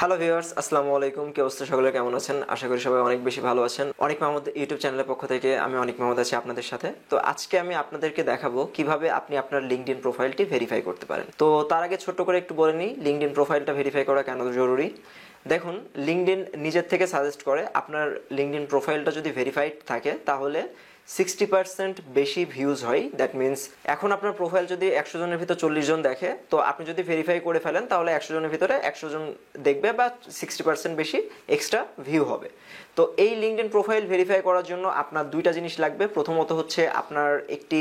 Hello viewers, আসসালামু আলাইকুম। কি অবস্থা? সকলে কেমন আছেন? আশা করি সবাই অনেক বেশি ভালো আছেন। অনিক মাহমুদ ইউটিউব চ্যানেলের পক্ষ থেকে আমি অনিক মাহমুদ আছি আপনাদের সাথে। তো আজকে আমি আপনাদেরকে দেখাবো কিভাবে আপনি আপনার লিঙ্কডইন প্রোফাইলটি ভেরিফাই করতে পারেন। তো তার আগে ছোট্ট করে একটু বলে নিই লিঙ্কডইন প্রোফাইলটা ভেরিফাই করা কেন জরুরি। দেখুন, লিঙ্কডইন নিজের থেকে সাজেস্ট করে আপনার লিঙ্কডইন প্রোফাইলটা যদি ভেরিফাইড থাকে তাহলে 60% বেশি ভিউজ হয়। দ্যাট মিনস এখন আপনার প্রোফাইল যদি 100 জনের ভিতর 40 জন দেখে, তো আপনি যদি ভেরিফাই করে ফেলেন তাহলে 100 জনের ভিতরে 100 জন দেখবে বা 60% বেশি এক্সট্রা ভিউ হবে। তো এই লিঙ্কডইন প্রোফাইল ভেরিফাই করার জন্য আপনার দুইটা জিনিস লাগবে। প্রথমত হচ্ছে আপনার একটি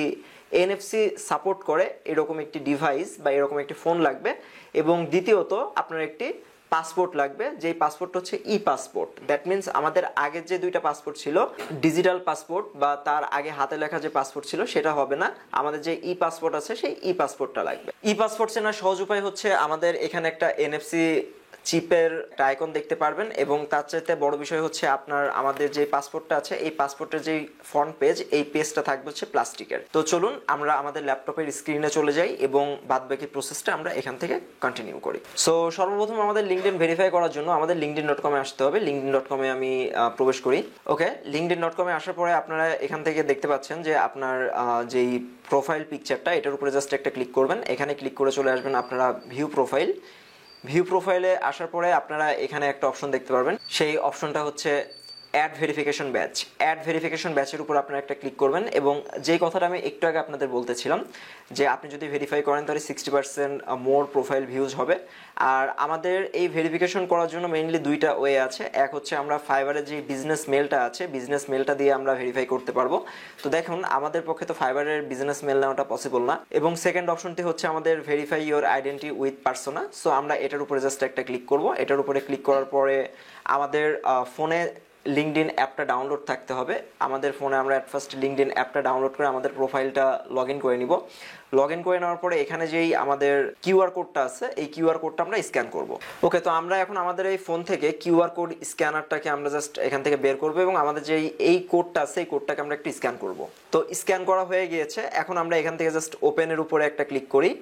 এনএফসি সাপোর্ট করে এরকম একটি ডিভাইস বা এরকম একটি ফোন লাগবে, এবং দ্বিতীয়ত আপনার একটি পাসপোর্ট লাগবে, যেই পাসপোর্ট হচ্ছে ই পাসপোর্ট। দ্যাট মিনস আমাদের আগের যে দুইটা পাসপোর্ট ছিল, ডিজিটাল পাসপোর্ট বা তার আগে হাতে লেখা যে পাসপোর্ট ছিল সেটা হবে না, আমাদের যে ই পাসপোর্ট আছে সেই ই পাসপোর্টটা লাগবে। ই পাসপোর্ট চেনার সহজ উপায় হচ্ছে আমাদের এখানে একটা এনএফসি চিপের একটা আইকন দেখতে পারবেন, এবং তার চাইতে বড় বিষয় হচ্ছে আপনার আমাদের যে পাসপোর্টটা আছে এই পাসপোর্টের যে ফ্রন্ট পেজ, এই পেজটা থাকবে হচ্ছে প্লাস্টিকের। তো চলুন আমরা আমাদের ল্যাপটপের স্ক্রিনে চলে যাই এবং বাদবাকি প্রসেসটা আমরা এখান থেকে কন্টিনিউ করি। সো সর্বপ্রথম আমাদের লিঙ্কডইন ভেরিফাই করার জন্য আমাদের linkedin.com এ আসতে হবে। linkedin.com এ আমি প্রবেশ করি। ওকে, linkedin.com এ আসার পরে আপনারা এখান থেকে দেখতে পাচ্ছেন যে আপনার যেই প্রোফাইল পিকচারটা, এটার উপরে জাস্ট একটা ক্লিক করবেন। এখানে ক্লিক করে চলে আসবেন আপনারা ভিউ প্রোফাইল। ভিউ প্রোফাইলে আসার পরে আপনারা এখানে একটা অপশন দেখতে পারবেন, সেই অপশনটা হচ্ছে add verification badge. Add verification ব্যাচের উপর আপনারা একটা ক্লিক করবেন, এবং যেই কথাটা আমি একটু আগে আপনাদের বলতেছিলাম যে আপনি যদি ভেরিফাই করেন তাহলে 60% মোর প্রোফাইল ভিউজ হবে। আর আমাদের এই ভেরিফিকেশন করার জন্য মেইনলি দুইটা ওয়ে আছে। এক হচ্ছে আমরা ফাইবারের যে বিজনেস মেলটা আছে, বিজনেস মেলটা দিয়ে আমরা ভেরিফাই করতে পারবো। তো দেখুন, আমাদের পক্ষে তো ফাইবারের বিজনেস মেল নেওয়াটা পসিবল না, এবং সেকেন্ড অপশনটি হচ্ছে আমাদের verify your identity with persona. So আমরা এটার উপরে জাস্ট একটা ক্লিক করব। এটার উপরে ক্লিক করার পরে আমাদের ফোনে লিঙ্কডইন অ্যাপটা ডাউনলোড থাকতে হবে। আমাদের ফোনে আমরা অ্যাট ফার্স্ট লিঙ্কডইন অ্যাপটা ডাউনলোড করে আমাদের প্রোফাইলটা লগ ইন করে নিব। লগ ইন করে নেওয়ার পরে এখানে যেই আমাদের কিউআর কোডটা আছে, এই কিউআর কোডটা আমরা স্ক্যান করব। ওকে, তো আমরা এখন আমাদের এই ফোন থেকে কিউআর কোড স্ক্যানারটাকে আমরা জাস্ট এখান থেকে বের করব, এবং আমাদের যেই এই কোডটা আছে এই কোডটাকে আমরা একটু স্ক্যান করব। তো স্ক্যান করা হয়ে গিয়েছে। এখন আমরা এখান থেকে জাস্ট ওপেনের উপরে একটা ক্লিক করি।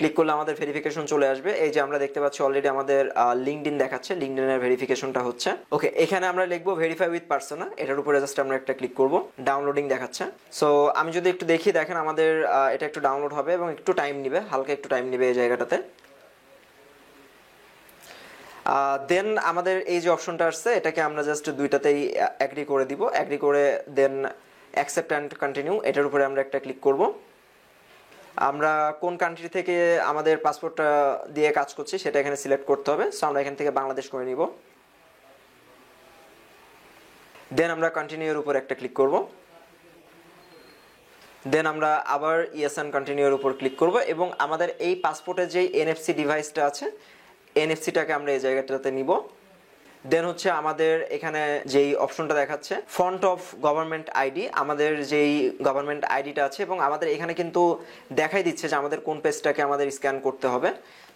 ক্লিক করলে আমাদের ভেরিফিকেশন চলে আসবে। এই যে আমরা দেখতে পাচ্ছি অলরেডি আমাদের লিঙ্কডইন দেখাচ্ছে, লিঙ্কডইনের ভেরিফিকেশনটা হচ্ছে। ওকে, এখানে আমরা লিখবো ভেরিফাই উইথ পার্সোনা। এটার উপরে জাস্ট আমরা একটা ক্লিক করব। ডাউনলোডিং দেখাচ্ছে। সো আমি যদি একটু দেখি, দেখেন আমাদের এটা একটু ডাউনলোড হবে এবং একটু টাইম নেবে, হালকা একটু টাইম নেবে এই জায়গাটাতে। দেন আমাদের এই যে অপশনটা আসছে এটাকে আমরা জাস্ট দুইটাতেই অ্যাগ্রি করে দিব। অ্যাগ্রি করে দেন অ্যাকসেপ্ট অ্যান্ড কন্টিনিউ, এটার উপরে আমরা একটা ক্লিক করব। আমরা কোন কান্ট্রি থেকে আমাদের পাসপোর্টটা দিয়ে কাজ করছি সেটা এখানে সিলেক্ট করতে হবে। সো আমরা এখান থেকে বাংলাদেশ করে নিব। দেন আমরা কন্টিনিউর উপর একটা ক্লিক করব। দেন আমরা আবার ইয়েস অ্যান্ড কন্টিনিউর উপর ক্লিক করব, এবং আমাদের এই পাসপোর্টের যেই এনএফসি ডিভাইসটা আছে এনএফসিটাকে আমরা এই জায়গাটাতে নিব। দেন হচ্ছে আমাদের এখানে যেই অপশনটা দেখাচ্ছে ফন্ট অফ গভর্নমেন্ট আইডি, আমাদের যেই গভর্নমেন্ট আইডিটা আছে, এবং আমাদের এখানে কিন্তু দেখাই দিচ্ছে যে আমাদের কোন পেজটাকে আমাদের স্ক্যান করতে হবে।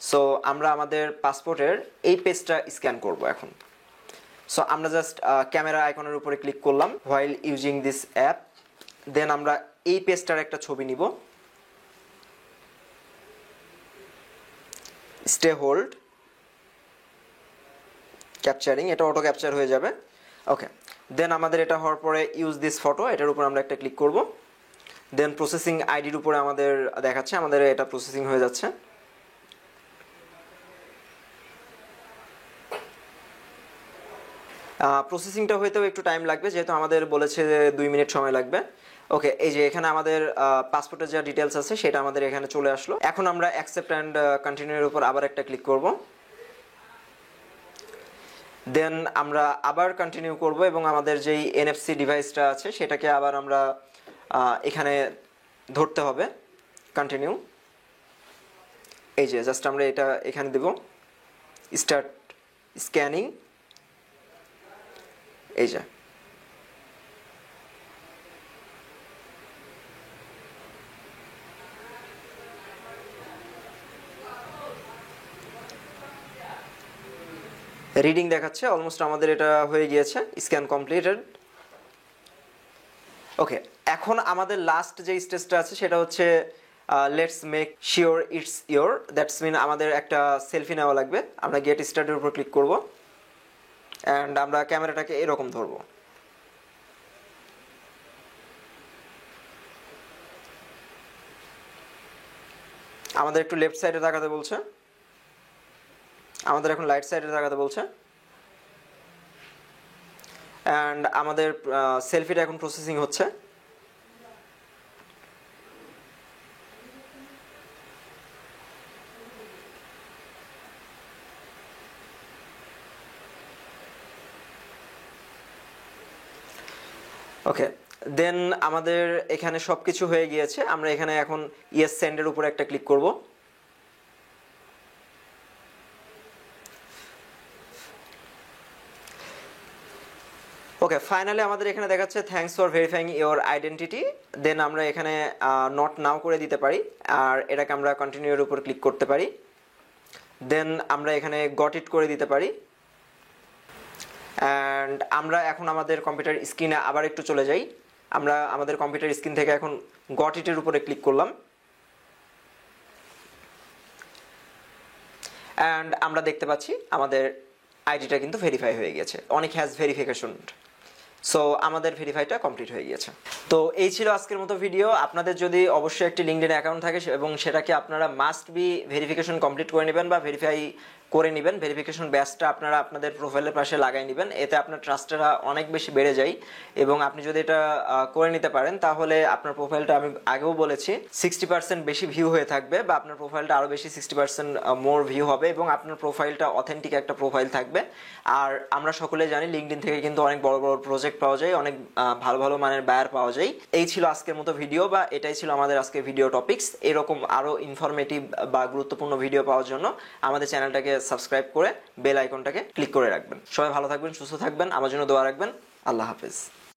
সো আমরা আমাদের পাসপোর্টের এই পেজটা স্ক্যান করব এখন। সো আমরা জাস্ট ক্যামেরা আইকনের উপরে ক্লিক করলাম হোয়াইল ইউজিং দিস অ্যাপ। দেন আমরা এই পেজটার একটা ছবি নিব। স্টে হোল্ড, ক্যাপচারিং, এটা অটো ক্যাপচার হয়ে যাবে। ওকে, দেন আমাদের এটা হওয়ার পরে ইউজ দিস ফটো, এটার উপর আমরা একটা ক্লিক করব। দেন প্রসেসিং আইডির উপরে আমাদের দেখাচ্ছে আমাদের এটা প্রসেসিং হয়ে যাচ্ছে। প্রসেসিংটা হইতেও একটু টাইম লাগবে, যেহেতু আমাদের বলেছে যে 2 মিনিট সময় লাগবে। ওকে, এই যে এখানে আমাদের পাসপোর্টের যা ডিটেলস আছে সেটা আমাদের এখানে চলে আসলো। এখন আমরা অ্যাকসেপ্ট অ্যান্ড কন্টিনিউর উপর আবার একটা ক্লিক করব। দেন আমরা আবার কন্টিনিউ করব, এবং আমাদের যেই এনএফসি ডিভাইসটা আছে সেটাকে আবার আমরা এখানে ধরতে হবে। কন্টিনিউ, এই যে জাস্ট আমরা এটা এখানে দেব, স্টার্ট স্ক্যানিং। এই যে রিডিং দেখাচ্ছে অলমোস্ট আমাদের এটা হয়ে গিয়েছে, স্ক্যান কমপ্লিটেড। ওকে, এখন আমাদের লাস্ট যে স্টেজটা আছে সেটা হচ্ছে let's make sure it's your, that's mean আমাদের একটা সেলফি নেওয়া লাগবে। আমরা গেট স্টার্টের উপর ক্লিক করব অ্যান্ড আমরা ক্যামেরাটাকে এরকম ধরবো। আমাদের একটু লেফট সাইডে তাকাতে বলছে, আমাদের এখন রাইট সাইডে তাকাতে বলছে, অ্যান্ড আমাদের সেলফিটা এখন প্রসেসিং হচ্ছে। ওকে, দেন আমাদের এখানে সব কিছু হয়ে গিয়েছে। আমরা এখানে এখন ইয়েস সেন্ডের উপরে একটা ক্লিক করব। ওকে, ফাইনালি আমাদের এখানে দেখাচ্ছে thanks for verifying your identity. Then আমরা এখানে নট নাও করে দিতে পারি, আর এটাকে আমরা কন্টিনিউর উপর ক্লিক করতে পারি। দেন আমরা এখানে গট ইট করে দিতে পারি। অ্যান্ড আমরা এখন আমাদের কম্পিউটার স্ক্রিনে আবার একটু চলে যাই। আমরা আমাদের কম্পিউটার স্ক্রিন থেকে এখন গট ইটের উপরে ক্লিক করলাম, অ্যান্ড আমরা দেখতে পাচ্ছি আমাদের আইডিটা কিন্তু ভেরিফাই হয়ে গেছে। অনেক হ্যাজ ভেরিফিকেশন, সো আমাদের ভেরিফাইটা কমপ্লিট হয়ে গিয়েছে। তো এই ছিল আজকের মতো ভিডিও। আপনাদের যদি অবশ্যই একটি লিঙ্কডইন অ্যাকাউন্ট থাকে এবং সেটাকে আপনারা মাস্ট বি ভেরিফিকেশন কমপ্লিট করে নেবেন বা ভেরিফাই করে নেবেন, ভেরিফিকেশন ব্যাচটা আপনারা আপনাদের প্রোফাইলের পাশে লাগাই নেবেন। এতে আপনার ট্রাস্টটা অনেক বেশি বেড়ে যায় এবং আপনি যদি এটা করে নিতে পারেন তাহলে আপনার প্রোফাইলটা, আমি আগেও বলেছি, 60% বেশি ভিউ হয়ে থাকবে বা আপনার প্রোফাইলটা আরও বেশি 60% মোর ভিউ হবে এবং আপনার প্রোফাইলটা অথেন্টিক একটা প্রোফাইল থাকবে। আর আমরা সকলে জানি লিঙ্কডইন থেকে কিন্তু অনেক বড় বড় প্রজেক্ট পাওয়া যায়, অনেক ভালো ভালো মানের বায়ার পাওয়া যায়। এই ছিল আজকের মতো ভিডিও, বা এটাই ছিল আমাদের আজকের ভিডিও টপিকস। এরকম আরও ইনফরমেটিভ বা গুরুত্বপূর্ণ ভিডিও পাওয়ার জন্য আমাদের চ্যানেলটাকে সাবস্ক্রাইব করে বেল আইকনটাকে ক্লিক করে রাখবেন। সবাই ভালো থাকবেন, সুস্থ থাকবেন, আমার জন্য দোয়া রাখবেন। আল্লাহ হাফেজ।